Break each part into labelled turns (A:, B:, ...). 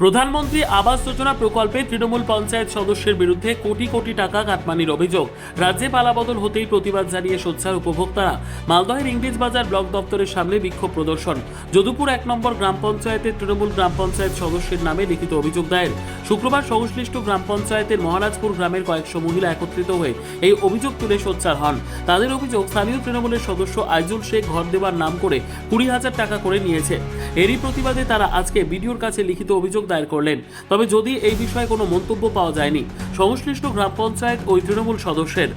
A: প্রধানমন্ত্রী আবাস যোজনা প্রকল্পে তৃণমূল পঞ্চায়েত সদস্যের বিরুদ্ধে কোটি কোটি টাকা কাটমানির অভিযোগ। রাজ্যে পালাবদল হতেই প্রতিবাদ জানিয়ে সোচ্চার উপভোক্তারা। মালদহের ইংরেজবাজার ব্লক দপ্তরের সামনে বিক্ষোভ প্রদর্শন। যদুপুর 1 নম্বর গ্রাম পঞ্চায়েতের তৃণমূল গ্রাম পঞ্চায়েত সদস্যের নামে লিখিত অভিযোগ দায়ের। শুক্রবার সংশ্লিষ্ট গ্রাম পঞ্চায়েতের মহারাজপুর গ্রামের কয়েকশো মহিলা একত্রিত হয়ে এই অভিযোগ তুলে সোচ্চার হন। তাদের অভিযোগ, স্থানীয় তৃণমূলের সদস্য আইজুল শেখ ঘর দেবার নাম করে 20,000 টাকা করে নিয়েছে। এরই প্রতিবাদে তারা আজকে বিডিওর কাছে লিখিত অভিযোগ দায়ের করলেন। তবে যদি এই বিষয়ে কোনো মন্তব্য পাওয়া যায়নি সংশ্লিষ্ট গ্রাম পঞ্চায়েত ওই তৃণমূল সদস্যের।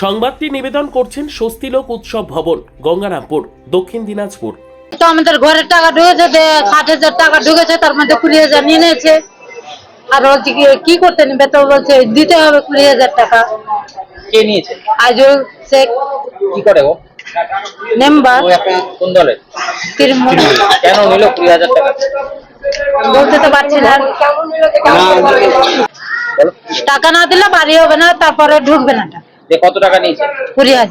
A: সংবাদটি নিবেদন করছেন স্বস্তিলোক উৎসব ভবন, গঙ্গারামপুর, দক্ষিণ দিনাজপুর।
B: তো আমাদের ঘরের টাকা ঢুকেছে, 60,000 টাকা ঢুকেছে, তার মধ্যে 20,000 নিয়ে নিয়েছে। আর বলছে কি করতে নিবে, তো বলছে দিতে হবে 20,000 টাকা।
C: কে নিয়েছে?
B: আইজুল শেখ।
C: কি করে ও?
B: মেম্বার।
C: ও আপনার কোন দলের?
B: তৃণমূল।
C: কেন নিল 20,000 টাকা?
B: বলতে তো পারছি না।
C: বলো।
B: টাকা না দিলে বাড়ি হবে না, তারপরে ঢুকবে না।
C: যে কত টাকা নিয়েছে?
B: 20,000।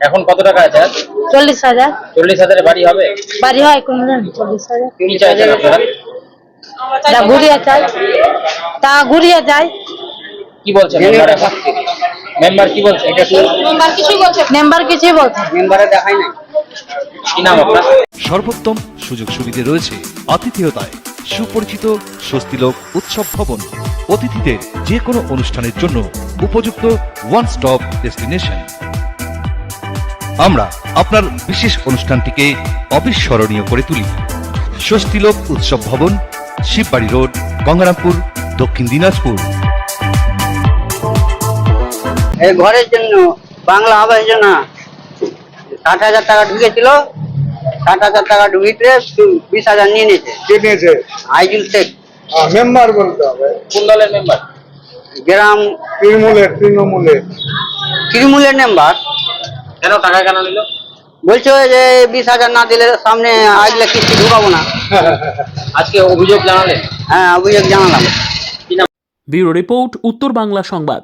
C: এখন কত টাকা আছে?
B: 40,000।
C: 40,000 বাড়ি হবে?
B: বাড়ি হয় কোন 40,000।
C: কি চাইছেন আপনারা?
B: তা ঘুরিয়ে চাই, তা ঘুরিয়ে যায়।
C: কি বলছেন মেম্বার? এখন মেম্বার কি বলছে? এটা কি
B: মেম্বার কিছুই বলছে? মেম্বার কিছুই বলছে।
C: মেম্বারে দেখাই নাই। কি নাম আপনার?
D: সর্বোত্তম সুযোগ সুবিধে রয়েছে আতিথেয়তায়। সুপরিচিত স্বস্তিলোক উৎসব ভবন, অতিথিদের যে কোনো অনুষ্ঠানের জন্য উপযুক্ত ওয়ান স্টপ ডেস্টিনেশন। আমরা আপনার বিশেষ অনুষ্ঠানটিকে অবিস্মরণীয় করে তুলি। স্বস্তিলোক উৎসব ভবন, শিববাড়ি রোড, গঙ্গারামপুর, দক্ষিণ দিনাজপুর।
E: এই ঘরের জন্য বাংলা আবাস যোজনা 60,000 টাকা ঢুকেছিল। 60,000 টাকা ঢুকিয়ে 20,000 নিয়ে নিয়েছে।
F: কে নিয়েছে?
E: আইজুল শেখ।
F: মেম্বার বলতে হবে।
C: কোন দলের মেম্বার?
E: গ্রাম তৃণমূলের মেম্বার।
C: কেন টাকা কেন নিল?
E: বলছে যে 20,000 না দিলে সামনে আসলে কিস্তি ঢুকাবো না।
C: আজকে অভিযোগ জানালেন?
E: হ্যাঁ, অভিযোগ জানালাম।
A: ব্যুরো রিপোর্ট, উত্তর বাংলা সংবাদ।